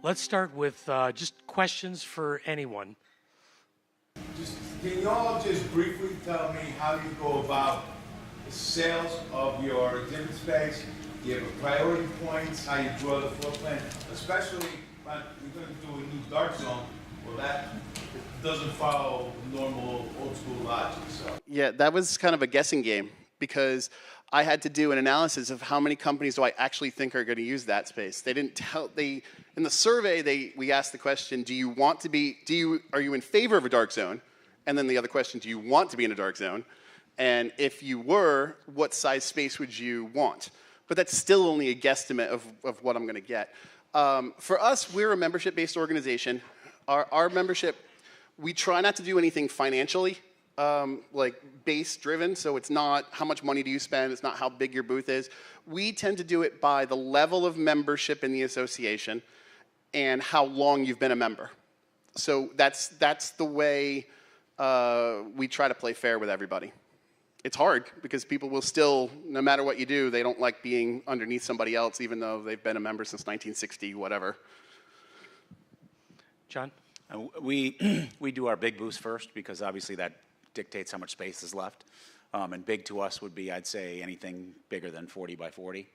Let's start with just questions for anyone. Can you all just briefly tell me how you go about the sales of your exhibit space? Do you have a priority points, how you draw the floor plan, especially when you're going to do a new dark zone? Well, that doesn't follow normal old school logic. So. Yeah, that was kind of a guessing game because I had to do an analysis of how many companies do I actually think are going to use that space. They didn't tell, in the survey, we asked the question, are you in favor of a dark zone? And then the other question, do you want to be in a dark zone? And if you were, what size space would you want? But that's still only a guesstimate of what I'm going to get. For us, we're a membership-based organization. Our membership, we try not to do anything financially, like base-driven, so it's not how much money do you spend, it's not how big your booth is. We tend to do it by the level of membership in the association and how long you've been a member. So that's the way we try to play fair with everybody. It's hard because people will still, no matter what you do, they don't like being underneath somebody else even though they've been a member since 1960, whatever. John? We do our big booths first because obviously that dictates how much space is left. And big to us would be, I'd say, anything bigger than 40 by 40.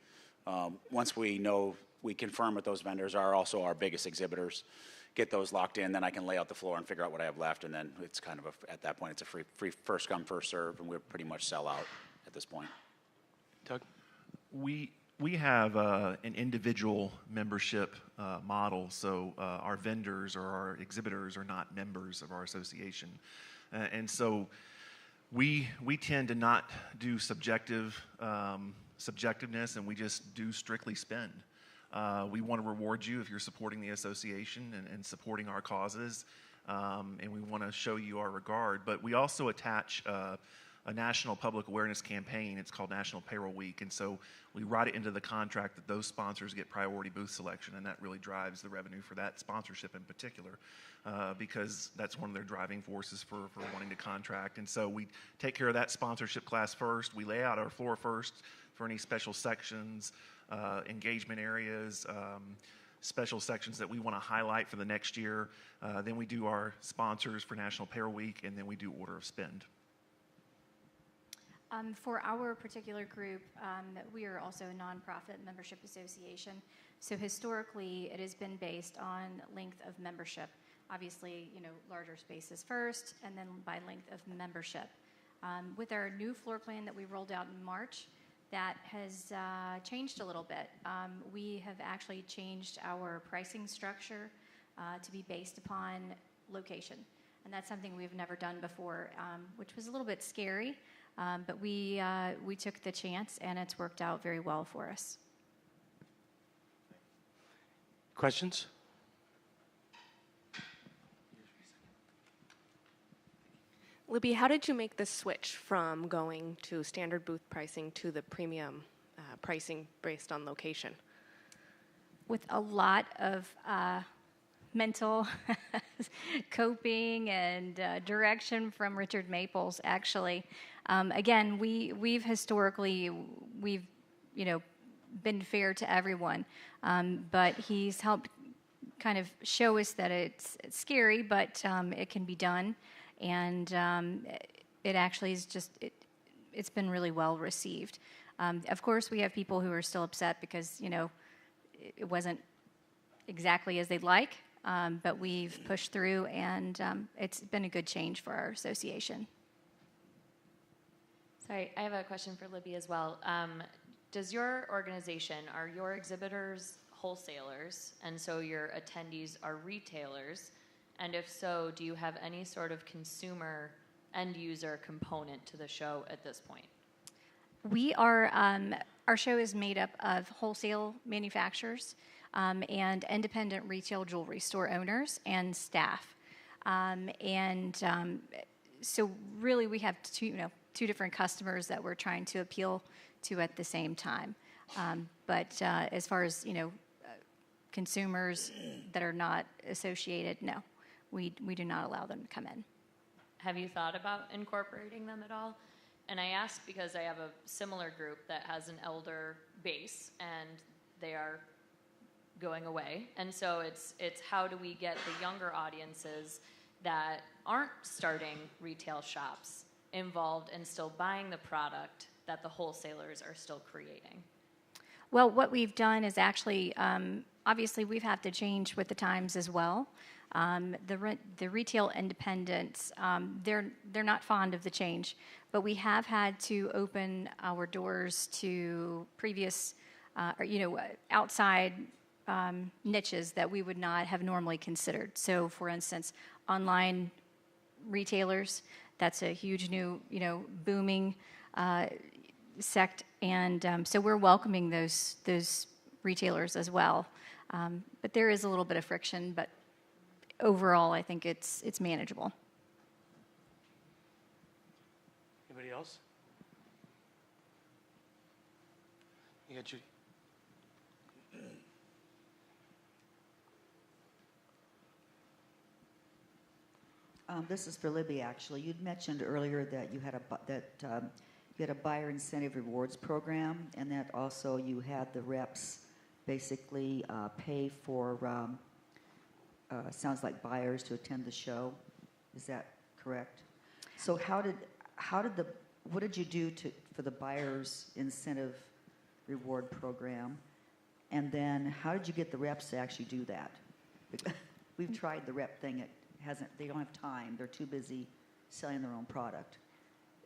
Once we know, we confirm with those vendors are also our biggest exhibitors, get those locked in, then I can lay out the floor and figure out what I have left, and then it's kind of, at that point, it's a free first come, first serve, and we're pretty much sell out at this point. Doug? We have an individual membership model, so our vendors or our exhibitors are not members of our association. And so we tend to not do subjectiveness, and we just do strictly spend. We want to reward you if you're supporting the association and supporting our causes, and we want to show you our regard. But we also attach a national public awareness campaign. It's called National Payroll Week, and so we write it into the contract that those sponsors get priority booth selection, and that really drives the revenue for that sponsorship in particular, because that's one of their driving forces for wanting to contract. And so we take care of that sponsorship class first. We lay out our floor first for any special sections, engagement areas, special sections that we want to highlight for the next year. Then we do our sponsors for National Payroll Week, and then we do order of spend. For our particular group, we are also a nonprofit membership association. So historically, it has been based on length of membership. Obviously, larger spaces first, and then by length of membership. With our new floor plan that we rolled out in March, that has changed a little bit. We have actually changed our pricing structure to be based upon location. And that's something we've never done before, which was a little bit scary. But we took the chance, and it's worked out very well for us. Questions? Libby, how did you make the switch from going to standard booth pricing to the premium pricing based on location? With a lot of mental coping and direction from Richard Maples, actually. Again, we've historically been fair to everyone, but he's helped kind of show us that it's scary, but it can be done, and it actually is it's been really well received. Of course, we have people who are still upset because it wasn't exactly as they'd like, but we've pushed through, and it's been a good change for our association. Sorry, I have a question for Libby as well. Does your organization, are your exhibitors wholesalers, and so your attendees are retailers? And if so, do you have any sort of consumer end-user component to the show at this point? We are, our show is made up of wholesale manufacturers and independent retail jewelry store owners and staff. So really we have two different customers that we're trying to appeal to at the same time. But as far as, consumers that are not associated, no, we do not allow them to come in. Have you thought about incorporating them at all? And I ask because I have a similar group that has an elder base, and they are going away. And so it's how do we get the younger audiences that aren't starting retail shops involved and still buying the product that the wholesalers are still creating? Well, what we've done is actually, obviously, we've had to change with the times as well. The retail independents, they're not fond of the change, but we have had to open our doors to previous, outside niches that we would not have normally considered. So, for instance, online retailers, that's a huge new, booming sect, and so we're welcoming those retailers as well. But there is a little bit of friction, but overall, I think it's manageable. Anybody else? You got Judy. This is for Libby, actually. You'd mentioned earlier that you had a buyer incentive rewards program, and that also you had the reps basically pay for sounds like buyers to attend the show. Is that correct? So what did you do for the buyers incentive reward program, and then how did you get the reps to actually do that? We've tried the rep thing. They don't have time. They're too busy selling their own product.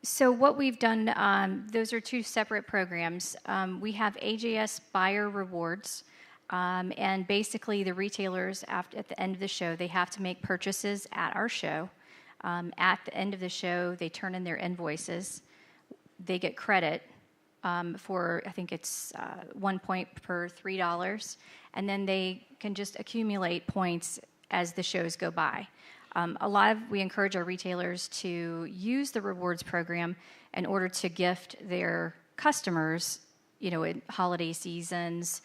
So what we've done, those are two separate programs. We have AJS Buyer Rewards, and basically the retailers, at the end of the show, they have to make purchases at our show. At the end of the show, they turn in their invoices. They get credit for, I think it's 1 point per $3, and then they can just accumulate points as the shows go by. We encourage our retailers to use the rewards program in order to gift their customers, in holiday seasons.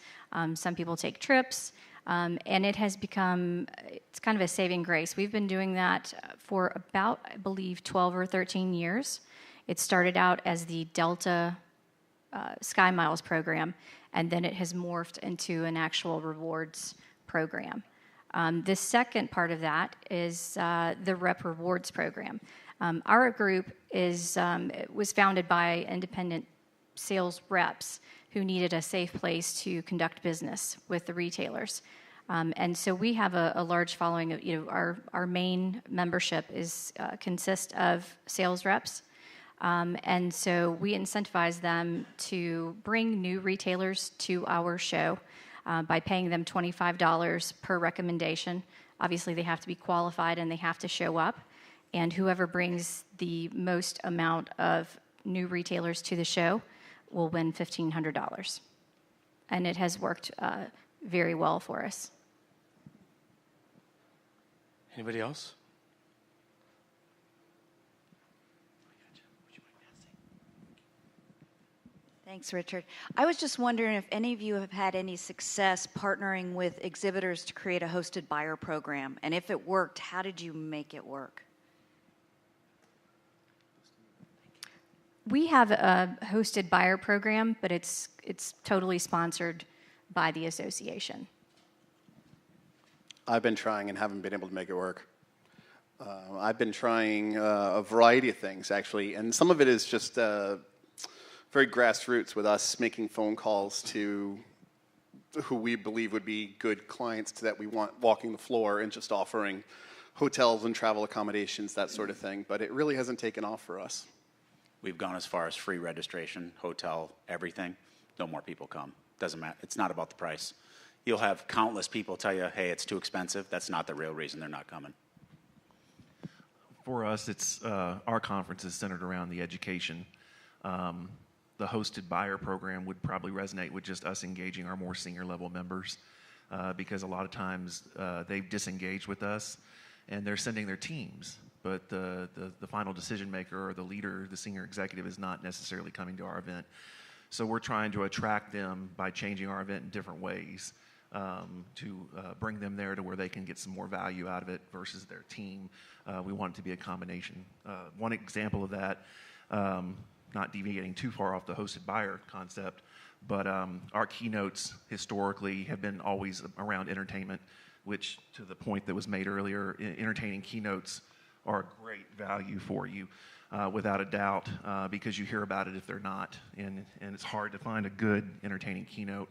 Some people take trips, and it has it's kind of a saving grace. We've been doing that for about, I believe, 12 or 13 years. It started out as the Delta Sky Miles program, and then it has morphed into an actual rewards program. The second part of that is the Rep Rewards program. Our group was founded by independent sales reps who needed a safe place to conduct business with the retailers. And so we have a large following of, our main membership consists of sales reps. And so we incentivize them to bring new retailers to our show by paying them $25 per recommendation. Obviously, they have to be qualified and they have to show up. And whoever brings the most amount of new retailers to the show will win $1,500. And it has worked very well for us. Anybody else? Thanks, Richard. I was just wondering if any of you have had any success partnering with exhibitors to create a hosted buyer program, and if it worked, how did you make it work? We have a hosted buyer program, but it's totally sponsored by the association. I've been trying and haven't been able to make it work. I've been trying a variety of things, actually, and some of it is just very grassroots with us making phone calls to who we believe would be good clients that we want walking the floor and just offering hotels and travel accommodations, that sort of thing. But it really hasn't taken off for us. We've gone as far as free registration, hotel, everything. No more people come. Doesn't matter. It's not about the price. You'll have countless people tell you, hey, it's too expensive. That's not the real reason they're not coming. For us, it's our conference is centered around the education. The hosted buyer program would probably resonate with just us engaging our more senior level members because a lot of times they've disengaged with us and they're sending their teams, but the final decision maker or the leader, the senior executive, is not necessarily coming to our event. So we're trying to attract them by changing our event in different ways to bring them there to where they can get some more value out of it versus their team. We want it to be a combination. One example of that, not deviating too far off the hosted buyer concept, but our keynotes historically have been always around entertainment, which, to the point that was made earlier, entertaining keynotes are a great value for you, without a doubt, because you hear about it if they're not, and it's hard to find a good entertaining keynote.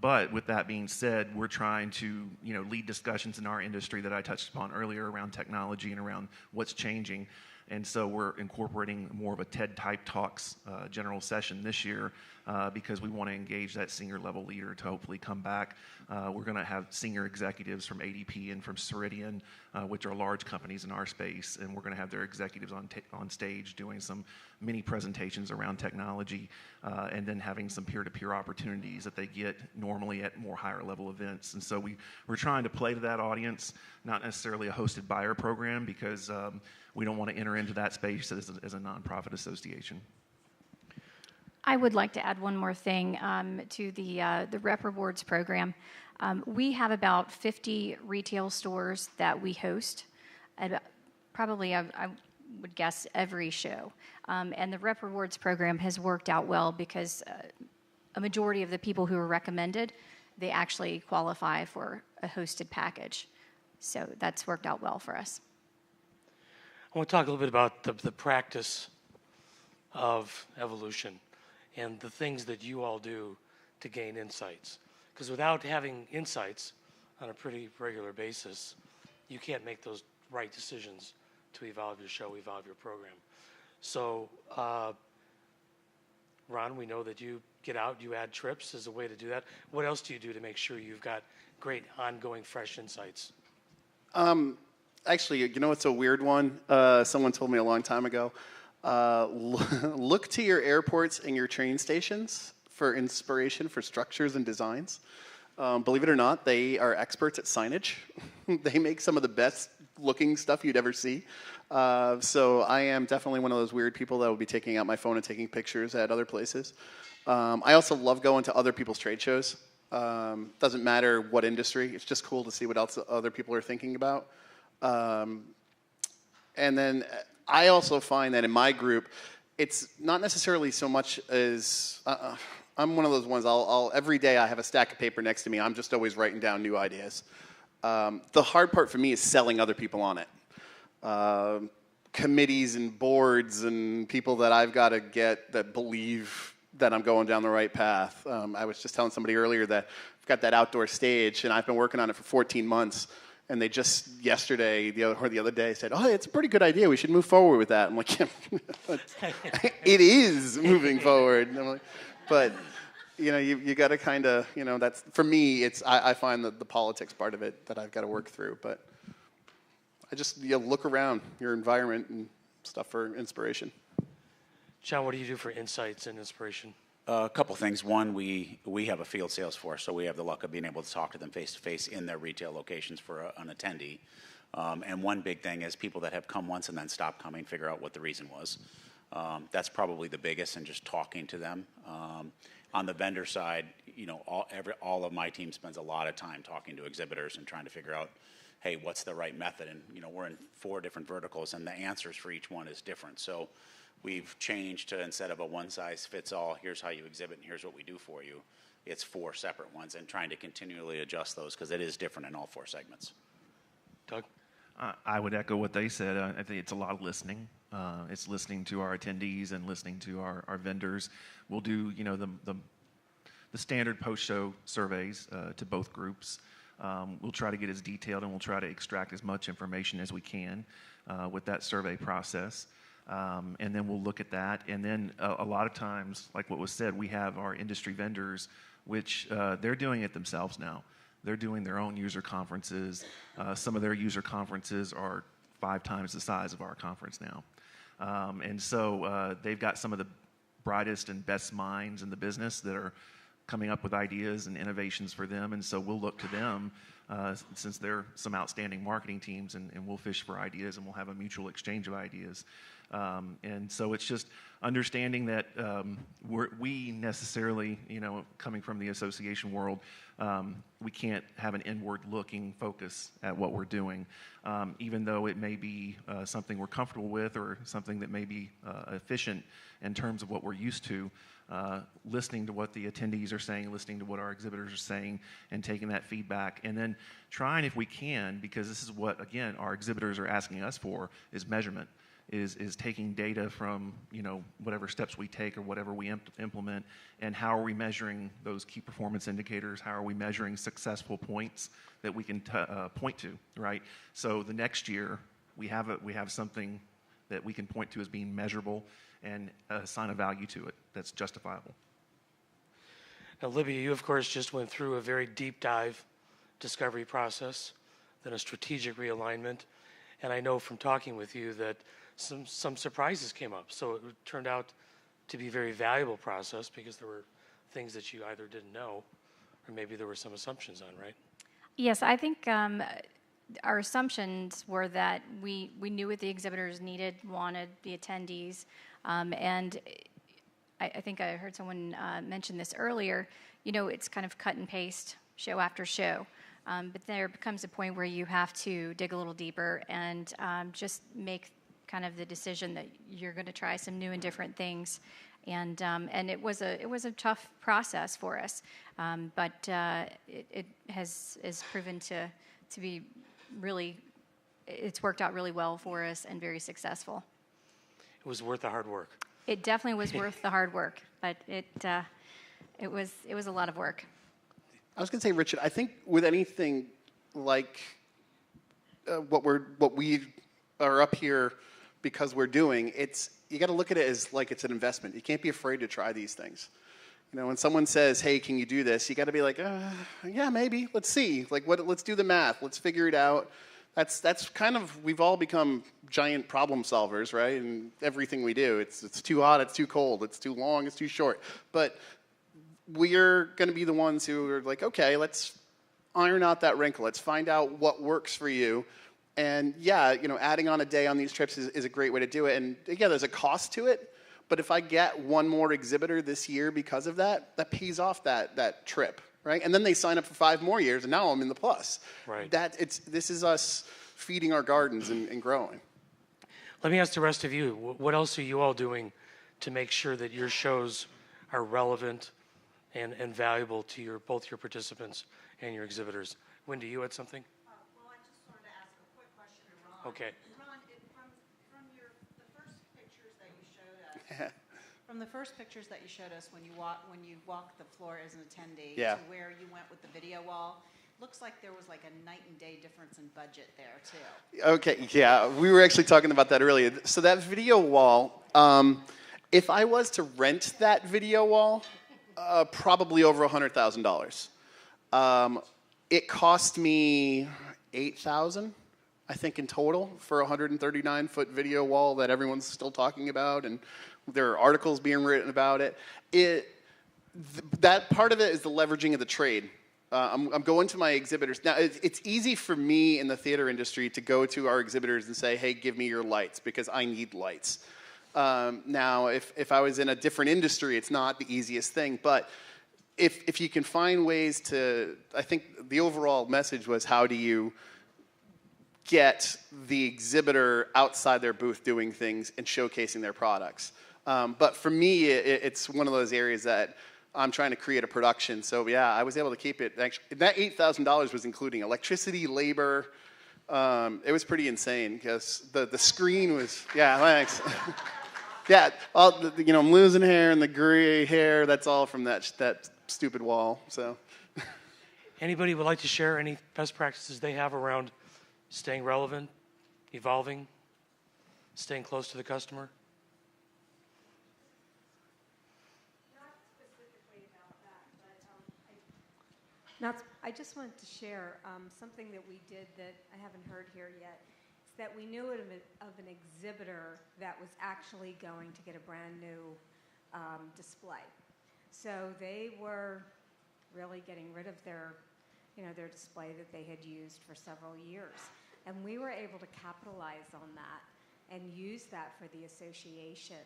But with that being said, we're trying to lead discussions in our industry that I touched upon earlier around technology and around what's changing. And so we're incorporating more of a TED type talks general session this year because we want to engage that senior level leader to hopefully come back. We're going to have senior executives from ADP and from Ceridian, which are large companies in our space, and we're going to have their executives on stage doing some mini presentations around technology, and then having some peer-to-peer opportunities that they get normally at more higher level events. And so we're trying to play to that audience, not necessarily a hosted buyer program, because we don't want to enter into that space as a nonprofit association. I would like to add one more thing to the Rep Rewards program. We have about 50 retail stores that we host, probably I would guess every show. And the Rep Rewards program has worked out well because a majority of the people who are recommended, they actually qualify for a hosted package. So that's worked out well for us. I want to talk a little bit about the practice of evolution and the things that you all do to gain insights. Because without having insights on a pretty regular basis, you can't make those right decisions to evolve your show, evolve your program. So, Ron, we know that you get out, you add trips as a way to do that. What else do you do to make sure you've got great ongoing fresh insights? Actually, it's a weird one? Someone told me a long time ago. Look to your airports and your train stations for inspiration for structures and designs. Believe it or not, they are experts at signage. They make some of the best looking stuff you'd ever see. So I am definitely one of those weird people that will be taking out my phone and taking pictures at other places. I also love going to other people's trade shows. Doesn't matter what industry. It's just cool to see what else other people are thinking about. And then I also find that in my group, it's not necessarily so much as I'm one of those ones. I'll every day I have a stack of paper next to me. I'm just always writing down new ideas. The hard part for me is selling other people on it. Committees and boards and people that I've got to get that believe that I'm going down the right path. I was just telling somebody earlier that I've got that outdoor stage, and I've been working on it for 14 months. And they just yesterday, the other day, said, "Oh, it's a pretty good idea. We should move forward with that." I'm like, yeah, "It is moving forward." And I'm like, but you got to kind of, that's for me. It's I find the politics part of it that I've got to work through. But I just look around your environment and stuff for inspiration. John, what do you do for insights and inspiration? A couple things. One, we have a field sales force, so we have the luck of being able to talk to them face-to-face in their retail locations for an attendee. And one big thing is people that have come once and then stopped coming, figure out what the reason was. That's probably the biggest, and just talking to them. On the vendor side, all of my team spends a lot of time talking to exhibitors and trying to figure out, hey, what's the right method? And we're in 4 different verticals, and the answers for each one is different. So we've changed to, instead of a one-size-fits-all, here's how you exhibit and here's what we do for you, it's 4 separate ones, and trying to continually adjust those because it is different in all 4 segments. Doug? I would echo what they said. I think it's a lot of listening. It's listening to our attendees and listening to our vendors. We'll do, the standard post-show surveys to both groups. We'll try to get as detailed, and we'll try to extract as much information as we can with that survey process. And then we'll look at that. And then a lot of times, like what was said, we have our industry vendors, which they're doing it themselves now. They're doing their own user conferences. Some of their user conferences are 5 times the size of our conference now. And so they've got some of the brightest and best minds in the business that are coming up with ideas and innovations for them. And so we'll look to them since they're some outstanding marketing teams, and we'll fish for ideas, and we'll have a mutual exchange of ideas. And so it's just understanding that we necessarily, coming from the association world, we can't have an inward-looking focus at what we're doing, even though it may be something we're comfortable with or something that may be efficient in terms of what we're used to. Listening to what the attendees are saying, listening to what our exhibitors are saying, and taking that feedback, and then trying, if we can, because this is what, again, our exhibitors are asking us for, is measurement. Is taking data from whatever steps we take or whatever we implement, and how are we measuring those key performance indicators? How are we measuring successful points that we can point to, right? So the next year we have something that we can point to as being measurable and assign a value to it that's justifiable. Now, Libby, you of course just went through a very deep dive discovery process, then a strategic realignment, and I know from talking with you that some surprises came up. So it turned out to be a very valuable process because there were things that you either didn't know or maybe there were some assumptions on, right? Yes, I think our assumptions were that we knew what the exhibitors needed, wanted, the attendees, and I think I heard someone mention this earlier. It's kind of cut and paste, show after show. But there becomes a point where you have to dig a little deeper and just make kind of the decision that you're going to try some new and different things, and it was a tough process for us, but it has proven to be really, it's worked out really well for us and very successful. It was worth the hard work. It definitely was worth the hard work, but it was a lot of work. I was going to say, Richard, I think with anything like what we are up here because we're doing, you got to look at it as like it's an investment. You can't be afraid to try these things. When someone says, "Hey, can you do this?" You got to be like, "Yeah, maybe. Let's see. Let's do the math. Let's figure it out." That's kind of, we've all become giant problem solvers, right? And everything we do, it's too hot, it's too cold, it's too long, it's too short. But we're going to be the ones who are like, okay, let's iron out that wrinkle. Let's find out what works for you. And yeah, adding on a day on these trips is a great way to do it. And yeah, there's a cost to it. But if I get one more exhibitor this year because of that, that pays off that trip, right? And then they sign up for 5 more years, and now I'm in the plus. Right. This is us feeding our gardens and growing. Let me ask the rest of you, what else are you all doing to make sure that your shows are relevant and valuable to both your participants and your exhibitors? Wendy, you had something? Well, I just wanted to ask a quick question to Ron. Okay. Ron, from the first pictures that you showed us, from the first pictures that you showed us when you walked the floor as an attendee to where you went with the video wall, looks like there was like a night and day difference in budget there too. Okay, yeah, we were actually talking about that earlier. So that video wall, if I was to rent that video wall, probably over $100,000. It cost me $8,000, I think, in total for a 139-foot video wall that everyone's still talking about, and there are articles being written about it. That part of it is the leveraging of the trade. I'm going to my exhibitors. Now, it's easy for me in the theater industry to go to our exhibitors and say, hey, give me your lights, because I need lights. Now, if I was in a different industry, it's not the easiest thing. But if you can find ways to, I think the overall message was, how do you get the exhibitor outside their booth doing things and showcasing their products? But for me, it's one of those areas that I'm trying to create a production. So yeah, I was able to keep it. Actually, that $8,000 was including electricity, labor. It was pretty insane because the screen was, yeah, thanks. Yeah, I'm losing hair and the gray hair. That's all from that stupid wall. So. Anybody would like to share any best practices they have around staying relevant, evolving, staying close to the customer? I just wanted to share something that we did that I haven't heard here yet. Is that we knew of an exhibitor that was actually going to get a brand new display. So they were really getting rid of their display that they had used for several years. And we were able to capitalize on that and use that for the association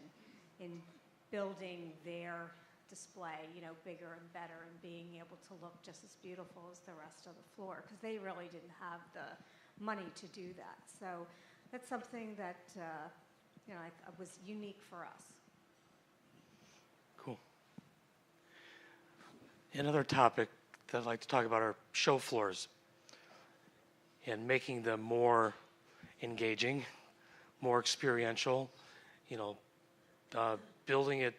in building their display, bigger and better, and being able to look just as beautiful as the rest of the floor, because they really didn't have the money to do that. So that's something that was unique for us. Cool. Another topic that I'd like to talk about are show floors and making them more engaging, more experiential, building it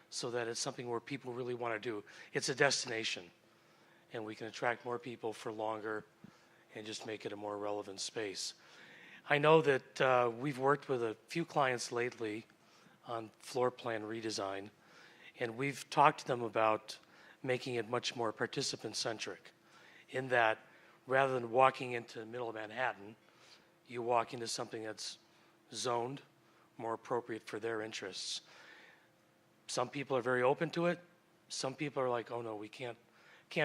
so that it's something where people really want to do. It's a destination, and we can attract more people for longer and just make it a more relevant space. I know that we've worked with a few clients lately on floor plan redesign, and we've talked to them about making it much more participant-centric, in that rather than walking into the middle of Manhattan, you walk into something that's zoned, more appropriate for their interests. Some people are very open to it. Some people are like, oh no, we can't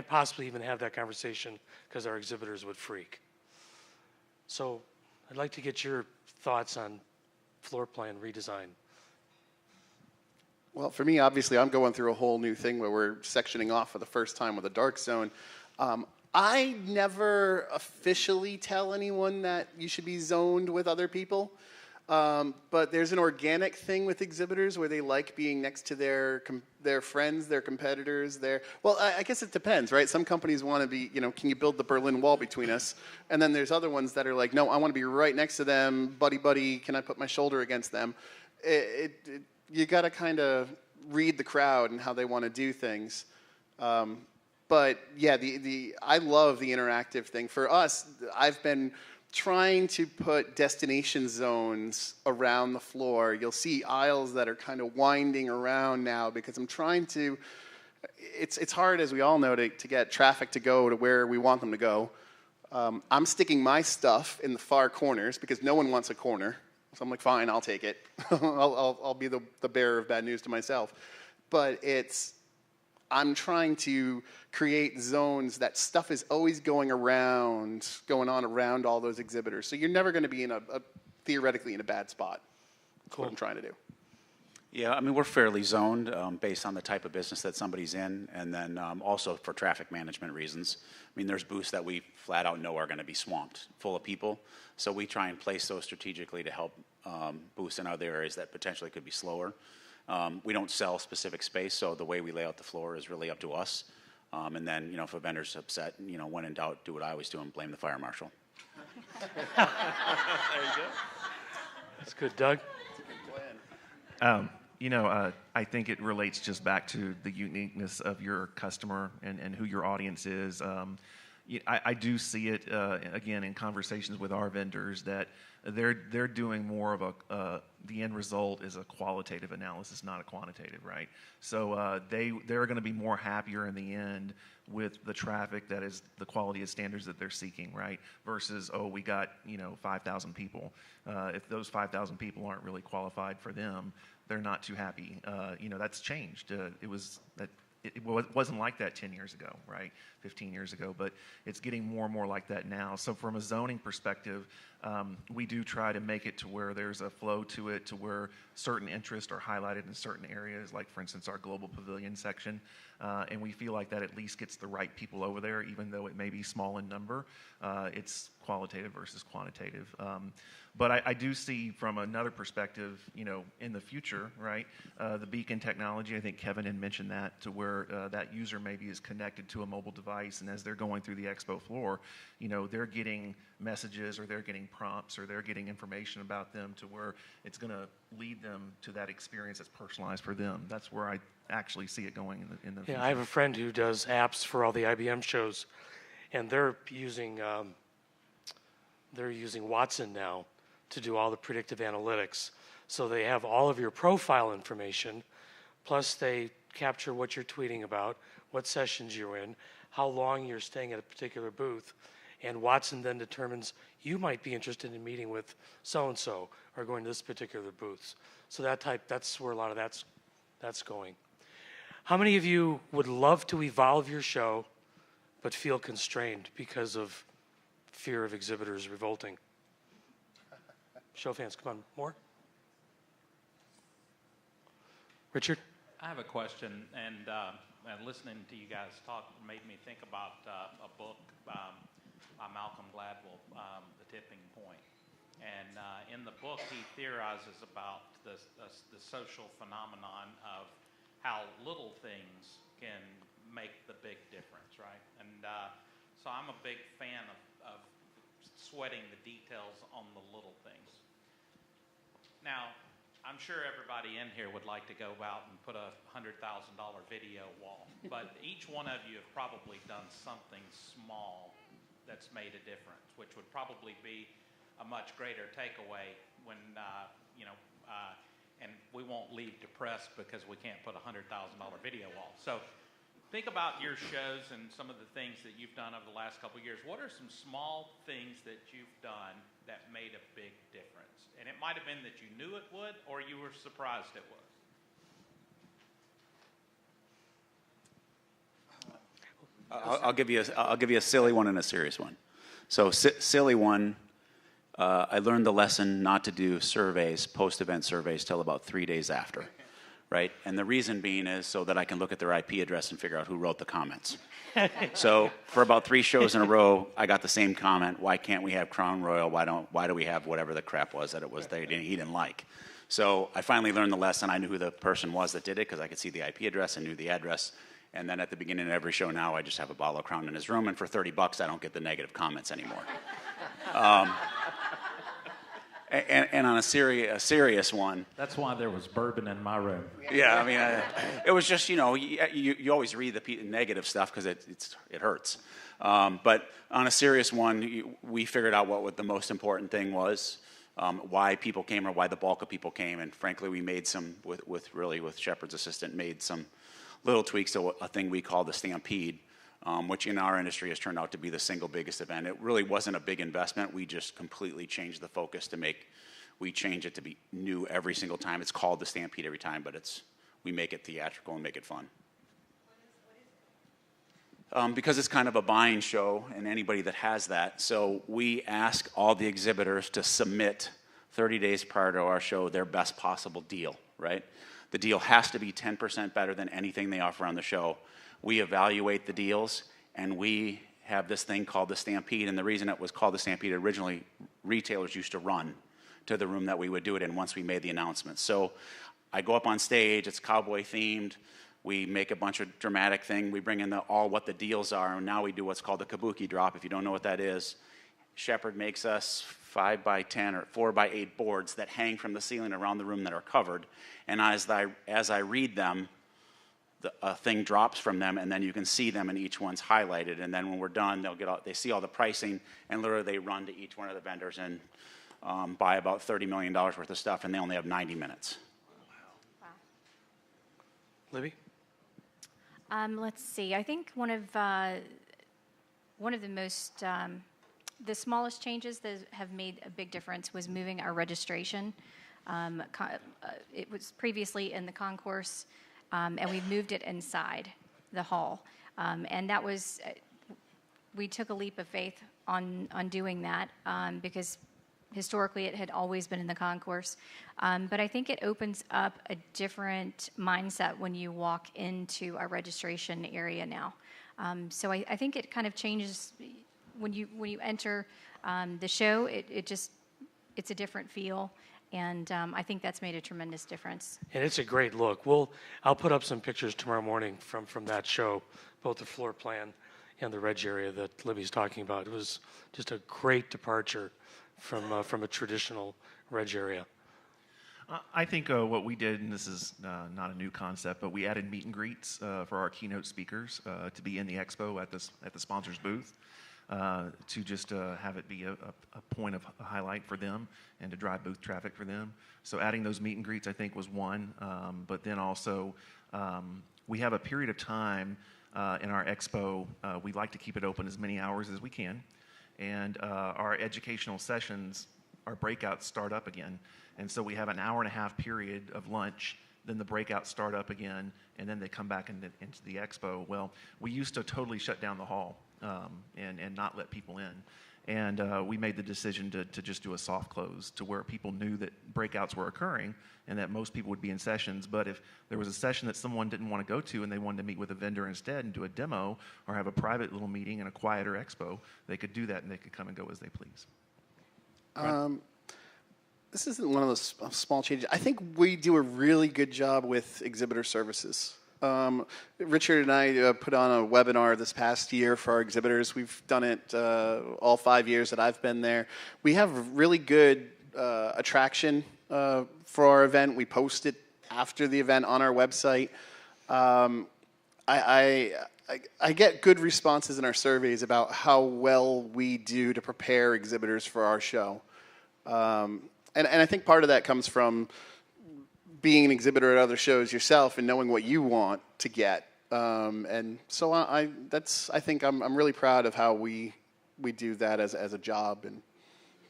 possibly even have that conversation because our exhibitors would freak. So I'd like to get your thoughts on floor plan redesign. Well, for me, obviously, I'm going through a whole new thing where we're sectioning off for the first time with a dark zone. I never officially tell anyone that you should be zoned with other people. But there's an organic thing with exhibitors where they like being next to their friends, their competitors. Well, I guess it depends, right? Some companies want to be, can you build the Berlin Wall between us? And then there's other ones that are like, no, I want to be right next to them, buddy, can I put my shoulder against them? You got to kind of read the crowd and how they want to do things. But yeah, I love the interactive thing. For us, I've been trying to put destination zones around the floor. You'll see aisles that are kind of winding around now because I'm trying to, it's hard, as we all know, to get traffic to go to where we want them to go. I'm sticking my stuff in the far corners because no one wants a corner. So I'm like, fine, I'll take it. I'll be the bearer of bad news to myself. But I'm trying to create zones that stuff is always going on around all those exhibitors. So you're never going to be theoretically in a bad spot. That's what I'm trying to do. Yeah, I mean, we're fairly zoned based on the type of business that somebody's in, and then also for traffic management reasons. I mean, there's booths that we flat out know are going to be swamped, full of people. So we try and place those strategically to help booths in other areas that potentially could be slower. We don't sell specific space, so the way we lay out the floor is really up to us. And then, if a vendor's upset, when in doubt, do what I always do and blame the fire marshal. There you go. That's good, Doug. I think it relates just back to the uniqueness of your customer and who your audience is. I do see it, again, in conversations with our vendors that they're doing more of the end result is a qualitative analysis, not a quantitative, right? So they're going to be more happier in the end with the traffic that is the quality of standards that they're seeking, right? Versus, we got 5,000 people. If those 5,000 people aren't really qualified for them, they're not too happy. That's changed. It wasn't like that 10 years ago, right? 15 years ago, but it's getting more and more like that now. So from a zoning perspective, we do try to make it to where there's a flow to it, to where certain interests are highlighted in certain areas, like for instance, our global pavilion section. And we feel like that at least gets the right people over there, even though it may be small in number. It's qualitative versus quantitative. But I do see from another perspective, in the future, right, the beacon technology, I think Kevin had mentioned that, to where that user maybe is connected to a mobile device, and as they're going through the expo floor, they're getting messages or they're getting prompts or they're getting information about them to where it's going to lead them to that experience that's personalized for them. That's where I actually see it going in the future. I have a friend who does apps for all the IBM shows, and they're using Watson now to do all the predictive analytics. So they have all of your profile information, plus they capture what you're tweeting about, what sessions you're in, how long you're staying at a particular booth, and Watson then determines you might be interested in meeting with so-and-so or going to this particular booth. So that's where a lot of that's going. How many of you would love to evolve your show but feel constrained because of fear of exhibitors revolting? Show of hands, come on, more? Richard? I have a question, and listening to you guys talk made me think about a book by Malcolm Gladwell, The Tipping Point. And in the book, he theorizes about the social phenomenon of how little things can make the big difference, right? And so I'm a big fan of sweating the details on the little things. Now, I'm sure everybody in here would like to go out and put a $100,000 video wall, but each one of you have probably done something small that's made a difference, which would probably be a much greater takeaway when, and we won't leave depressed because we can't put a $100,000 video wall. So think about your shows and some of the things that you've done over the last couple of years. What are some small things that you've done that made a big difference? And it might have been that you knew it would, or you were surprised it would. I'll give you a silly one and a serious one. So silly one, I learned the lesson not to do surveys, post-event surveys, till about 3 days after, right? And the reason being is so that I can look at their IP address and figure out who wrote the comments. So for about 3 shows in a row, I got the same comment: why can't we have Crown Royal? Why do we have whatever the crap was that it was he didn't like? So I finally learned the lesson. I knew who the person was that did it because I could see the IP address and knew the address. And then at the beginning of every show now, I just have a bottle of Crown in his room, and for $30, I don't get the negative comments anymore. And on a serious one. That's why there was bourbon in my room. Yeah, I mean, it was just, you always read the negative stuff because it hurts. But on a serious one, we figured out what the most important thing was, why people came or why the bulk of people came. And frankly, we made some, with Shepard's assistant, made some little tweaks to a thing we call the Stampede, which in our industry has turned out to be the single biggest event. It really wasn't a big investment. We just completely changed the focus we change it to be new every single time. It's called the Stampede every time, but we make it theatrical and make it fun. Because it's kind of a buying show, and anybody that has that. So we ask all the exhibitors to submit 30 days prior to our show their best possible deal, right? The deal has to be 10% better than anything they offer on the show. We evaluate the deals, and we have this thing called the Stampede. And the reason it was called the Stampede, originally retailers used to run to the room that we would do it in once we made the announcement. So I go up on stage, it's cowboy themed, we make a bunch of dramatic thing, we bring in what the deals are, and now we do what's called the kabuki drop. If you don't know what that is, Shepard makes us 5 by 10 or 4 by 8 boards that hang from the ceiling around the room that are covered. And as I read them, a thing drops from them, and then you can see them, and each one's highlighted. And then when we're done, they see all the pricing, and literally they run to each one of the vendors and buy about $30 million worth of stuff, and they only have 90 minutes. Wow. Libby? Let's see. I think one of the most the smallest changes that have made a big difference was moving our registration. It was previously in the concourse, and we moved it inside the hall. And that was, we took a leap of faith on doing that because historically it had always been in the concourse. But I think it opens up a different mindset when you walk into our registration area now. So I think it kind of changes when you enter the show. It's a different feel, and I think that's made a tremendous difference. And it's a great look. I'll put up some pictures tomorrow morning from that show, both the floor plan and the reg area that Libby's talking about. It was just a great departure from a traditional reg area. I think what we did, and this is not a new concept, but we added meet and greets for our keynote speakers to be in the expo at the sponsors booth, to just have it be a point of highlight for them and to drive booth traffic for them. So adding those meet and greets, I think, was one. But then also, we have a period of time in our expo. We like to keep it open as many hours as we can. And our educational sessions, our breakouts start up again. And so we have an hour-and-a-half period of lunch, then the breakouts start up again, and then they come back into the expo. Well, we used to totally shut down the hall and not let people in. And we made the decision to just do a soft close to where people knew that breakouts were occurring and that most people would be in sessions. But if there was a session that someone didn't want to go to and they wanted to meet with a vendor instead and do a demo or have a private little meeting in a quieter expo, they could do that and they could come and go as they please. This isn't one of those small changes. I think we do a really good job with Exhibitor Services. Richard and I put on a webinar this past year for our exhibitors. We've done it all 5 years that I've been there. We have really good attraction for our event. We post it after the event on our website. I get good responses in our surveys about how well we do to prepare exhibitors for our show. And I think part of that comes from being an exhibitor at other shows yourself and knowing what you want to get. And so I think I'm really proud of how we do that as a job, and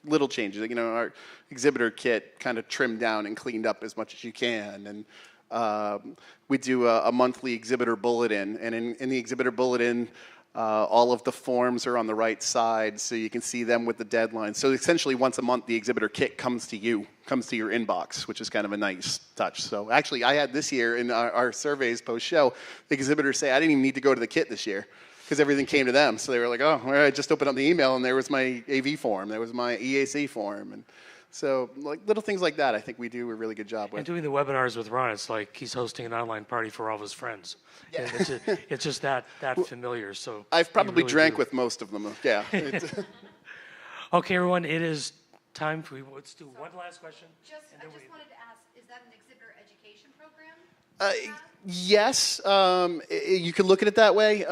little changes. You know, our exhibitor kit kind of trimmed down and cleaned up as much as you can. And we do a monthly exhibitor bulletin, and in the exhibitor bulletin, all of the forms are on the right side, so you can see them with the deadline. So essentially, once a month, the exhibitor kit comes to your inbox, which is kind of a nice touch. So actually, I had this year in our surveys post-show, the exhibitors say, I didn't even need to go to the kit this year because everything came to them. So they were like, oh, well, I just opened up the email, and there was my AV form. There was my EAC form. And so like little things like that, I think we do a really good job with. And doing the webinars with Ron, it's like he's hosting an online party for all of his friends. Yeah. It's just that familiar. So I've probably really drank with most of them. Yeah. Okay, everyone, it is time for let's do one last question. I just wanted to ask, is that an exhibitor education program? Yes, you could look at it that way.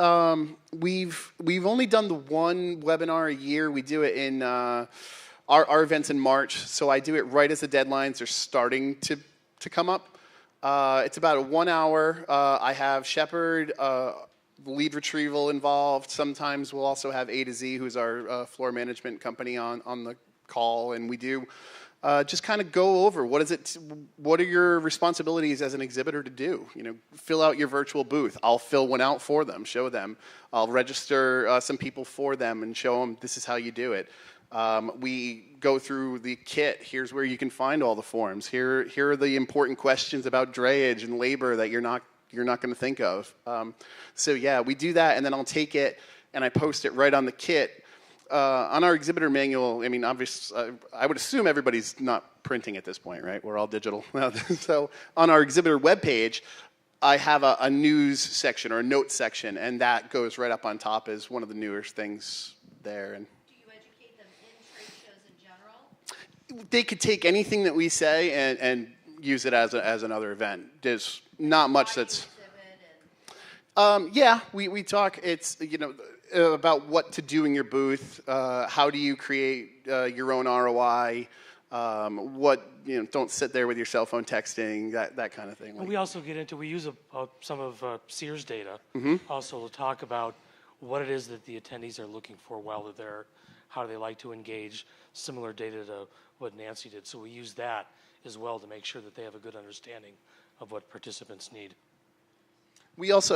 We've only done the one webinar a year. We do it in our events in March, so I do it right as the deadlines are starting to come up. It's about a 1 hour. I have Shepard, lead retrieval involved. Sometimes we'll also have A to Z, who's our floor management company, on the call, and we do just kind of go over what are your responsibilities as an exhibitor to do. You know, fill out your virtual booth. I'll fill one out for them, show them. I'll register some people for them and show them this is how you do it. We go through the kit. Here's where you can find all the forms. Here are the important questions about drayage and labor that you're not going to think of. So yeah, we do that, and then I'll take it and I post it right on the kit. On our exhibitor manual, I mean, obviously, I would assume everybody's not printing at this point, right? We're all digital. So on our exhibitor webpage, I have a news section or a notes section, and that goes right up on top as one of the newer things there. And do you educate them in trade shows in general? they could take anything that we say and use it as another event. There's not much that's. Yeah, we talk. It's about what to do in your booth. How do you create your own ROI? Don't sit there with your cell phone texting, that kind of thing. Well, we also get into, we use some of Sears data also to talk about what it is that the attendees are looking for while they're there, how do they like to engage, similar data to what Nancy did. So we use that as well to make sure that they have a good understanding of what participants need. We also,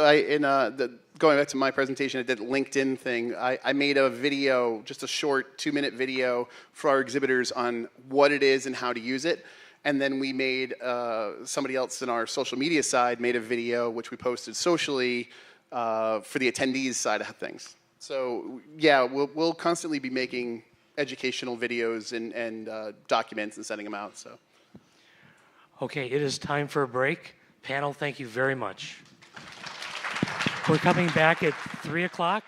going back to my presentation, I did a LinkedIn thing. I made a video, just a short 2-minute video for our exhibitors on what it is and how to use it. And then we made, somebody else in our social media side made a video which we posted socially for the attendees side of things. So yeah, we'll constantly be making educational videos and documents and sending them out. So. Okay, it is time for a break. Panel, thank you very much. We're coming back at 3 o'clock.